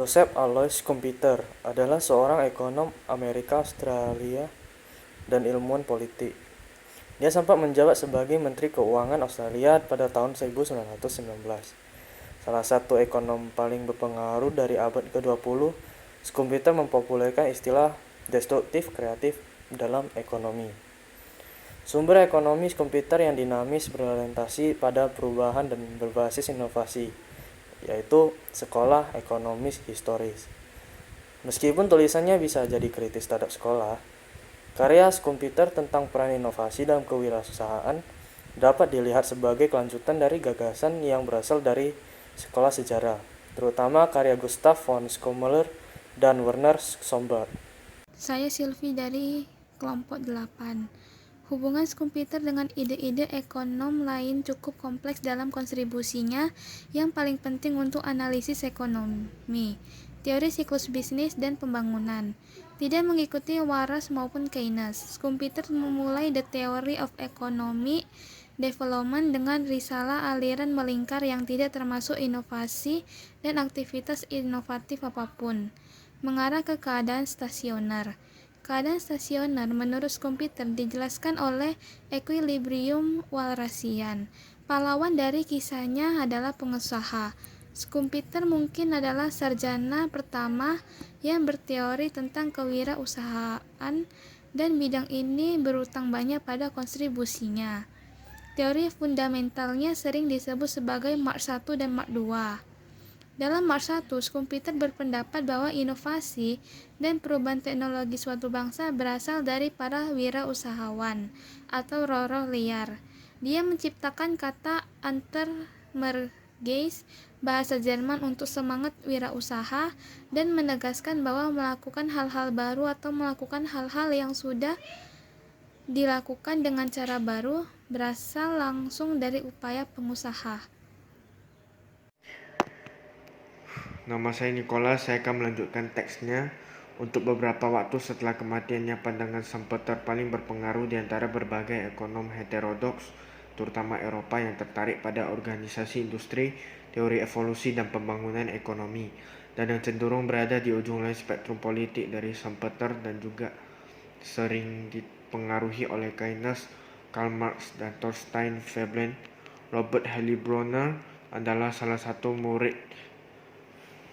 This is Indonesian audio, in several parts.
Joseph Alois Schumpeter adalah seorang ekonom Amerika Australia dan ilmuwan politik. Dia sempat menjabat sebagai Menteri Keuangan Australia pada tahun 1919. Salah satu ekonom paling berpengaruh dari abad ke-20, Schumpeter mempopulerkan istilah destruktif kreatif dalam ekonomi. Sumber ekonomi Schumpeter yang dinamis berorientasi pada perubahan dan berbasis inovasi, yaitu sekolah ekonomis historis. Meskipun tulisannya bisa jadi kritis terhadap sekolah, karya Schumpeter tentang peran inovasi dalam kewirausahaan dapat dilihat sebagai kelanjutan dari gagasan yang berasal dari sekolah sejarah, terutama karya Gustav von Schommler dan Werner Schomburg. Saya Sylvie dari kelompok 8. Hubungan Schumpeter dengan ide-ide ekonom lain cukup kompleks dalam kontribusinya yang paling penting untuk analisis ekonomi, teori siklus bisnis dan pembangunan. Tidak mengikuti Waras maupun Keynes, Schumpeter memulai The Theory of Economic Development dengan risalah aliran melingkar yang tidak termasuk inovasi dan aktivitas inovatif apapun, mengarah ke keadaan stasioner. Keadaan stasioner menurut Schumpeter dijelaskan oleh equilibrium Walrasian. Pahlawan dari kisahnya adalah pengusaha. Schumpeter mungkin adalah sarjana pertama yang berteori tentang kewirausahaan dan bidang ini berutang banyak pada kontribusinya. Teori fundamentalnya sering disebut sebagai Mark I dan Mark II. Dalam Mark I, Schumpeter berpendapat bahwa inovasi dan perubahan teknologi suatu bangsa berasal dari para wirausahawan atau roh-roh liar. Dia menciptakan kata Unternehmergeist, bahasa Jerman untuk semangat wirausaha, dan menegaskan bahwa melakukan hal-hal baru atau melakukan hal-hal yang sudah dilakukan dengan cara baru berasal langsung dari upaya pengusaha. Nama saya Nicholas, saya akan melanjutkan teksnya. Untuk beberapa waktu setelah kematiannya, pandangan Schumpeter paling berpengaruh di antara berbagai ekonom heterodoks, terutama Eropa yang tertarik pada organisasi industri, teori evolusi dan pembangunan ekonomi, dan yang cenderung berada di ujung lain spektrum politik dari Schumpeter dan juga sering dipengaruhi oleh Keynes, Karl Marx, dan Thorstein Veblen. Robert Heilbronner adalah salah satu murid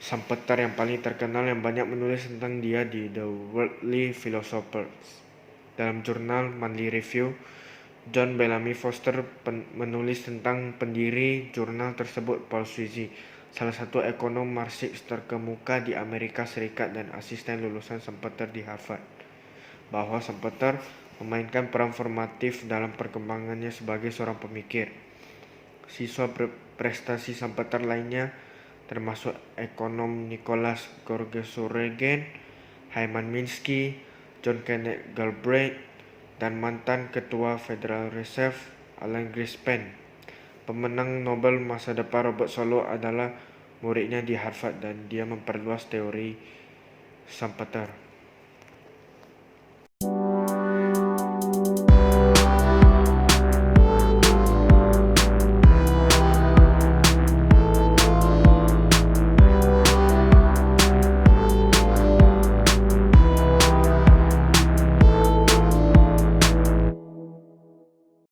Schumpeter yang paling terkenal yang banyak menulis tentang dia di The Worldly Philosophers. Dalam jurnal Monthly Review, John Bellamy Foster menulis tentang pendiri jurnal tersebut, Paul Sweezy, salah satu ekonom Marxis terkemuka di Amerika Serikat dan asisten lulusan Schumpeter di Harvard, bahwa Schumpeter memainkan peran formatif dalam perkembangannya sebagai seorang pemikir. Siswa berprestasi Schumpeter lainnya termasuk ekonom Nicholas Gorgesorogen, Hyman Minsky, John Kenneth Galbraith, dan mantan ketua Federal Reserve Alan Greenspan. Pemenang Nobel masa depan Robert Solow adalah muridnya di Harvard dan dia memperluas teori Schumpeter.